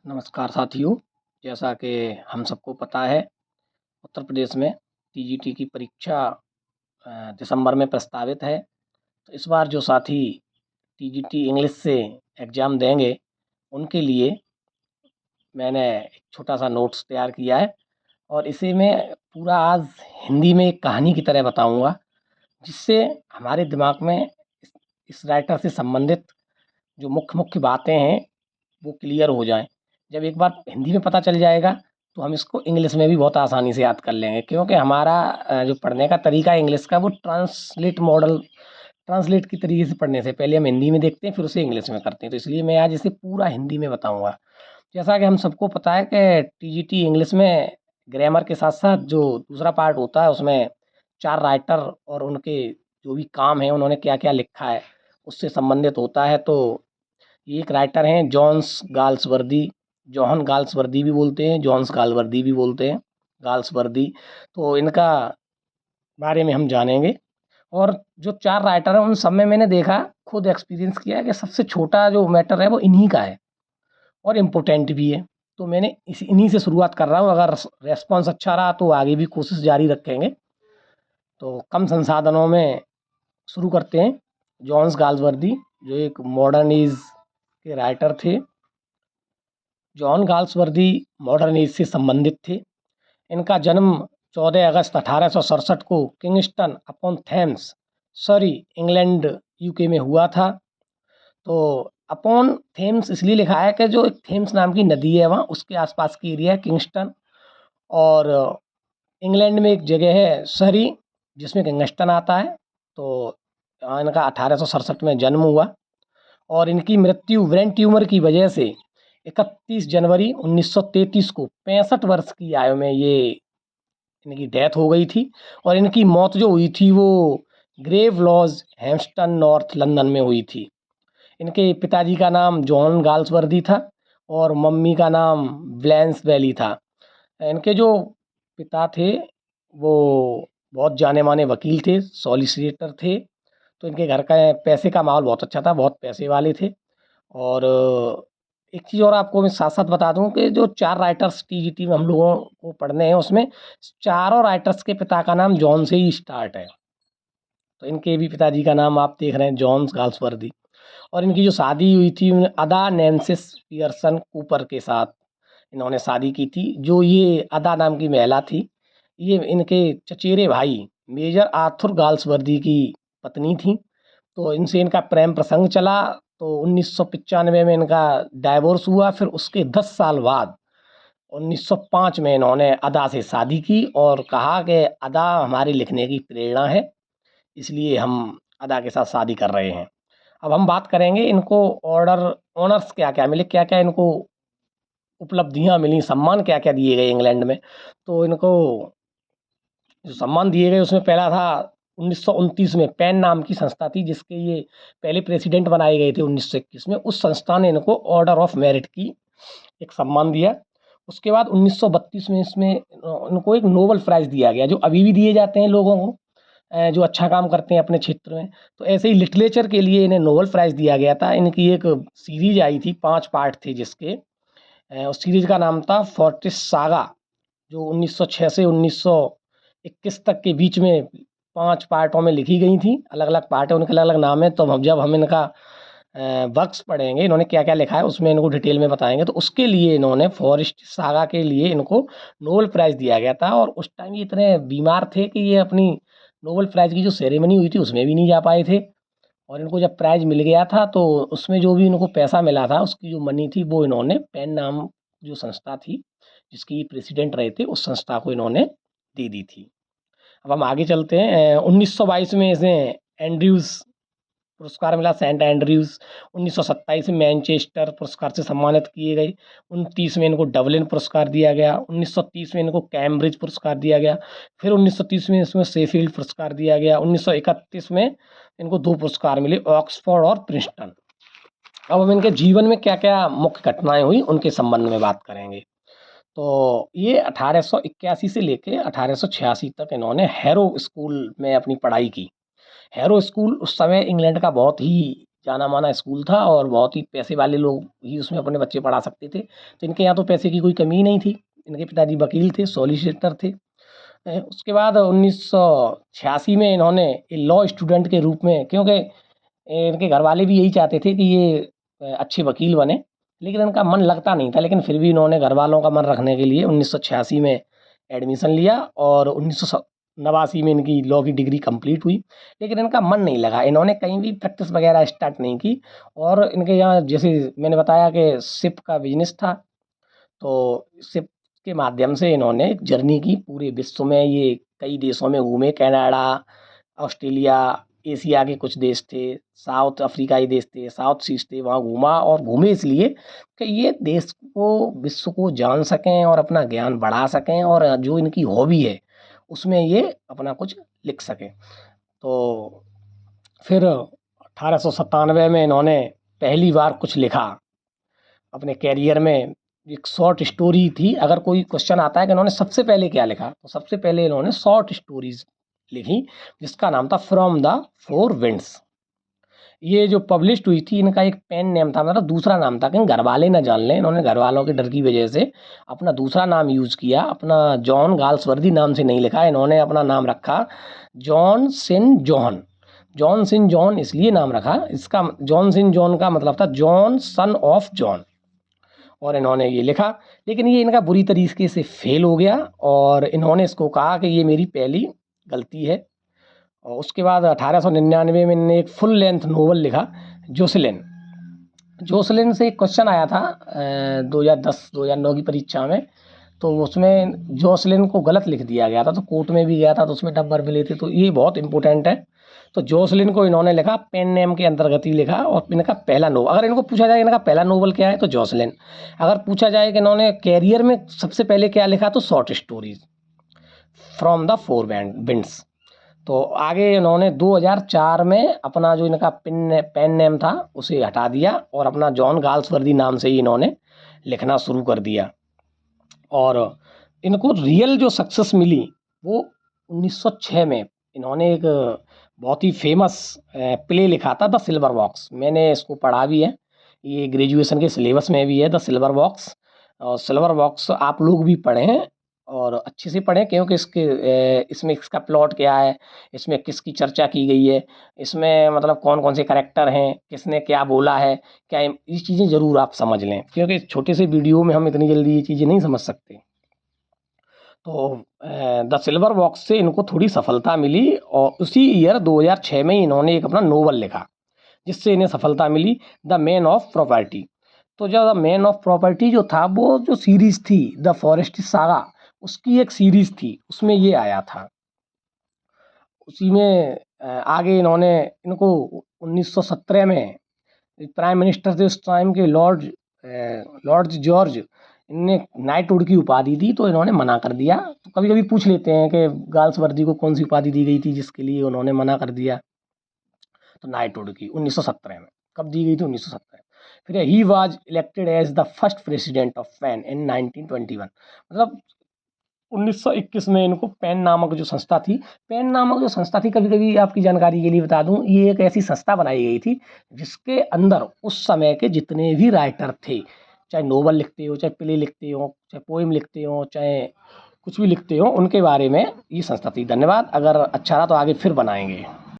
नमस्कार साथियों, जैसा कि हम सबको पता है, उत्तर प्रदेश में टीजीटी की परीक्षा दिसंबर में प्रस्तावित है। तो इस बार जो साथी टीजीटी इंग्लिश से एग्ज़ाम देंगे, उनके लिए मैंने एक छोटा-सा नोट्स तैयार किया है और इसे मैं पूरा आज हिंदी में एक कहानी की तरह बताऊँगा, जिससे हमारे दिमाग में इस राइटर से संबंधित जो मुख्य-मुख्य बातें हैं, वो क्लियर हो जाएँ। जब एक बार हिंदी में पता चल जाएगा, तो हम इसको इंग्लिश में भी बहुत आसानी से याद कर लेंगे, क्योंकि हमारा जो पढ़ने का तरीका है इंग्लिश का, वो ट्रांसलेट की तरीके से पढ़ने से पहले हम हिंदी में देखते हैं, फिर उसे इंग्लिश में करते हैं। तो इसलिए मैं आज इसे पूरा हिंदी में बताऊँगा। जैसा कि हम सबको पता है कि टीजीटी इंग्लिश में ग्रामर के साथ-साथ जो दूसरा पार्ट होता है, उसमें 4 राइटर और उनके जो भी काम हैं, उन्होंने क्या-क्या लिखा है, उससे संबंधित होता है। तो ये एक राइटर हैं जॉन गाल्सवर्दी भी बोलते हैं, जॉन्स गाल्सवर्दी भी बोलते हैं, गाल्सवर्दी। तो इनका बारे में हम जानेंगे और जो 4 राइटर हैं, उन सब में मैंने देखा, खुद एक्सपीरियंस किया है कि सबसे छोटा जो मैटर है, वो इन्हीं का है और इम्पोर्टेंट भी है। तो मैंने इन्हीं से शुरुआत कर रहा हूँ, अगर रेस्पॉन्स अच्छा रहा, तो आगे भी कोशिश जारी रखेंगे। तो कम संसाधनों में शुरू करते हैं। जॉन्स गाल्सवर्दी, जो एक मॉडर्न एज के राइटर थे। जॉन गाल्सवर्दी मॉडर्न एज से संबंधित थे। इनका जन्म 14 अगस्त 1867 को किंगस्टन अपॉन थेम्स, सरी, इंग्लैंड, यूके में हुआ था। तो अपॉन थेम्स इसलिए लिखा है कि जो एक थेम्स नाम की नदी है, वहाँ उसके आसपास की एरिया है किंगस्टन। और इंग्लैंड में एक जगह है सरी, जिसमें किंगस्टन आता है। तो इनका 1867 में जन्म हुआ और इनकी मृत्यु ब्रेन ट्यूमर की वजह से 31 जनवरी 1933 को 65 वर्ष की आयु में ये इनकी डेथ हो गई थी। और इनकी मौत जो हुई थी, वो ग्रेव लॉज, हेम्पस्टन, नॉर्थ लंदन में हुई थी। इनके पिताजी का नाम जॉन गाल्सवर्दी था और मम्मी का नाम ब्लैंस वैली था। इनके जो पिता थे, वो बहुत जाने-माने वकील थे, सॉलिसिटर थे। तो इनके घर का पैसे का माहौल बहुत अच्छा था, बहुत पैसे वाले थे। और एक चीज़ और आपको मैं साथ-साथ बता दूँ कि जो 4 राइटर्स टीजीटी में हम लोगों को पढ़ने हैं, उसमें चारों राइटर्स के पिता का नाम जॉन से ही स्टार्ट है। तो इनके भी पिताजी का नाम आप देख रहे हैं, जॉन गाल्सवर्दी। और इनकी जो शादी हुई थी, अदा नेंसिस पियर्सन कूपर के साथ इन्होंने शादी की थी। जो ये अदा नाम की महिला थी, ये इनके चचेरे भाई मेजर आर्थर गाल्सवर्दी की पत्नी थी। तो इनसे इनका प्रेम प्रसंग चला। तो 1995 में इनका डाइवोर्स हुआ। फिर उसके 10 साल बाद 1905 में इन्होंने अदा से शादी की और कहा कि अदा हमारे लिखने की प्रेरणा है, इसलिए हम अदा के साथ शादी कर रहे हैं। अब हम बात करेंगे इनको ऑनर्स क्या-क्या मिले, क्या-क्या इनको उपलब्धियाँ मिली, सम्मान क्या-क्या दिए गए इंग्लैंड में। तो इनको जो सम्मान दिए गए, उसमें पहला था 1929 में पेन नाम की संस्था थी, जिसके ये पहले प्रेसिडेंट बनाए गए थे 1921 में। उस संस्था ने इनको ऑर्डर ऑफ मेरिट की एक सम्मान दिया। उसके बाद 1932 में इसमें इनको एक नोबेल प्राइज़ दिया गया, जो अभी भी दिए जाते हैं लोगों को जो अच्छा काम करते हैं अपने क्षेत्र में। तो ऐसे ही लिटरेचर के लिए इन्हें नोबेल प्राइज़ दिया गया था। इनकी एक सीरीज़ आई थी, 5 पार्ट थे जिसके। उस सीरीज़ का नाम था फोर्टिस सागा, जो 1906 से 1921 तक के बीच में 5 पार्टों में लिखी गई थी। अलग-अलग पार्ट है, उनके अलग-अलग नाम है। तो जब हम इनका वर्क्स पढ़ेंगे, इन्होंने क्या-क्या लिखा है, उसमें इनको डिटेल में बताएँगे। तो उसके लिए इन्होंने फॉरेस्ट सागा के लिए इनको नोबेल प्राइज़ दिया गया था। और उस टाइम ये इतने बीमार थे कि ये अपनी नोबेल प्राइज़ की जो सेरेमनी हुई थी, उसमें भी नहीं जा पाए थे। और इनको जब प्राइज़ मिल गया था, तो उसमें जो भी इनको पैसा मिला था, उसकी जो मनी थी, वो इन्होंने पेन नाम जो संस्था थी, जिसकी प्रेसिडेंट रहे थे, उस संस्था को इन्होंने दे दी थी। अब हम आगे चलते हैं। 1922 में इसे एंड्रयूज़ पुरस्कार मिला, सेंट एंड्रयूज़। 1927 में मैनचेस्टर पुरस्कार से सम्मानित किए गए। 29 में इनको डबलिन पुरस्कार दिया गया। 1930 में इनको कैम्ब्रिज पुरस्कार दिया गया। फिर 1930 में इसमें शेफील्ड पुरस्कार दिया गया। 1931 में इनको 2 पुरस्कार मिले, ऑक्सफोर्ड और प्रिंसटन। अब हम इनके जीवन में क्या-क्या मुख्य घटनाएँ हुई, उनके संबंध में बात करेंगे। तो ये 1881 से लेके 1886 तक इन्होंने हैरो स्कूल में अपनी पढ़ाई की। हैरो स्कूल उस समय इंग्लैंड का बहुत ही जाना माना स्कूल था और बहुत ही पैसे वाले लोग ही उसमें अपने बच्चे पढ़ा सकते थे। तो इनके यहाँ तो पैसे की कोई कमी नहीं थी। इनके पिताजी वकील थे, सॉलिसिटर थे। उसके बाद 1986 में इन्होंने लॉ स्टूडेंट के रूप में, क्योंकि इनके घर वाले भी यही चाहते थे कि ये अच्छे वकील बने, लेकिन इनका मन लगता नहीं था। लेकिन फिर भी इन्होंने घर वालों का मन रखने के लिए 1986 में एडमिशन लिया और 1989 में इनकी लॉ की डिग्री कंप्लीट हुई। लेकिन इनका मन नहीं लगा, इन्होंने कहीं भी प्रैक्टिस वगैरह स्टार्ट नहीं की। और इनके यहाँ जैसे मैंने बताया कि शिप का बिजनेस था, तो शिप के माध्यम से इन्होंने एक जर्नी की पूरे विश्व में। ये कई देशों में घूमे, कनाडा, ऑस्ट्रेलिया, एशिया के कुछ देश थे, साउथ अफ्रीकाई देश थे, साउथ सीज थे, वहाँ घूमा। और घूमे इसलिए कि ये देश को, विश्व को जान सकें और अपना ज्ञान बढ़ा सकें, और जो इनकी हॉबी है उसमें ये अपना कुछ लिख सकें। तो फिर 1897 में इन्होंने पहली बार कुछ लिखा अपने कैरियर में। एक शॉर्ट स्टोरी थी। अगर कोई क्वेश्चन आता है कि इन्होंने सबसे पहले क्या लिखा, तो सबसे पहले इन्होंने शॉर्ट स्टोरीज लिखी, जिसका नाम था फ्रॉम द फोर विंड्स। ये जो पब्लिश हुई थी, इनका एक पेन नेम था, मतलब दूसरा नाम था, कहीं घर वाले ना जान लें। इन्होंने घर वालों के डर की वजह से अपना दूसरा नाम यूज़ किया। अपना जॉन गाल्सवर्दी नाम से नहीं लिखा, इन्होंने अपना नाम रखा John Saint John. John Saint John इसलिए नाम रखा, इसका जॉन सेंट जॉन का मतलब था जॉन सन ऑफ जॉन। और इन्होंने ये लिखा, लेकिन ये इनका बुरी तरीके से फेल हो गया। और इन्होंने इसको कहा कि ये मेरी पहली गलती है। और उसके बाद 1899 में इन्होंने एक फुल लेंथ नोवेल लिखा, जोसेलिन। जोसेलिन से एक क्वेश्चन आया था 2010-2009 की परीक्षा में, तो उसमें जोसेलिन को गलत लिख दिया गया था, तो कोर्ट में भी गया था, तो उसमें नंबर मिले थे। तो ये बहुत इंपॉर्टेंट है। तो जोसेलिन को इन्होंने लिखा, पेन नेम के अंतर्गत ही लिखा। और इनका पहला नोवेल, अगर इनको पूछा जाए इनका पहला नोवेल क्या है, तो जोसेलिन। अगर पूछा जाए कि इन्होंने कैरियर में सबसे पहले क्या लिखा, तो short stories from the four winds. तो आगे इन्होंने 2004 में अपना जो इनका पेन नेम था उसे हटा दिया और अपना जॉन गाल्सवर्दी नाम से ही इन्होंने लिखना शुरू कर दिया। और इनको रियल जो सक्सेस मिली वो 1906 में इन्होंने एक बहुत ही फेमस प्ले लिखा था, द सिल्वर बॉक्स। मैंने इसको पढ़ा भी है, ये ग्रेजुएशन के सिलेबस में भी है, द सिल्वर बॉक्स। और सिल्वर बॉक्स आप लोग भी पढ़ें और अच्छे से पढ़ें, क्योंकि इसमें इसका प्लॉट क्या है, इसमें किसकी चर्चा की गई है, इसमें मतलब कौन कौन से कैरेक्टर हैं, किसने क्या बोला है, क्या ये चीज़ें ज़रूर आप समझ लें, क्योंकि छोटे से वीडियो में हम इतनी जल्दी ये चीज़ें नहीं समझ सकते। तो द सिल्वर बॉक्स से इनको थोड़ी सफलता मिली और उसी ईयर 2006 में इन्होंने एक अपना नोवेल लिखा, जिससे इन्हें सफलता मिली, द मैन ऑफ प्रॉपर्टी। तो जो द मैन ऑफ प्रॉपर्टी जो था, वो जो सीरीज़ थी द फॉरेस्ट सागा, उसकी एक सीरीज़ थी, उसमें ये आया था। उसी में आगे इन्होंने इनको 1917 में प्राइम मिनिस्टर थे उस टाइम के, लॉर्ड जॉर्ज, इनने नाइटहुड की उपाधि दी, तो इन्होंने मना कर दिया। तो कभी कभी पूछ लेते हैं कि गाल्सवर्दी को कौन सी उपाधि दी गई थी जिसके लिए उन्होंने मना कर दिया, तो नाइटहुड की 1917 में। कब दी गई थी? 1917। फिर he was elected as the first president of Pan in 1921। मतलब 1921 में इनको पैन नामक जो संस्था थी, पैन नामक जो संस्था थी, कभी कभी आपकी जानकारी के लिए बता दूं, ये एक ऐसी संस्था बनाई गई थी जिसके अंदर उस समय के जितने भी राइटर थे, चाहे नोवेल लिखते हो, चाहे प्ले लिखते हो, चाहे पोइम लिखते हो, चाहे कुछ भी लिखते हो, उनके बारे में ये संस्था थी। धन्यवाद। अगर अच्छा रहा तो आगे फिर बनाएंगे।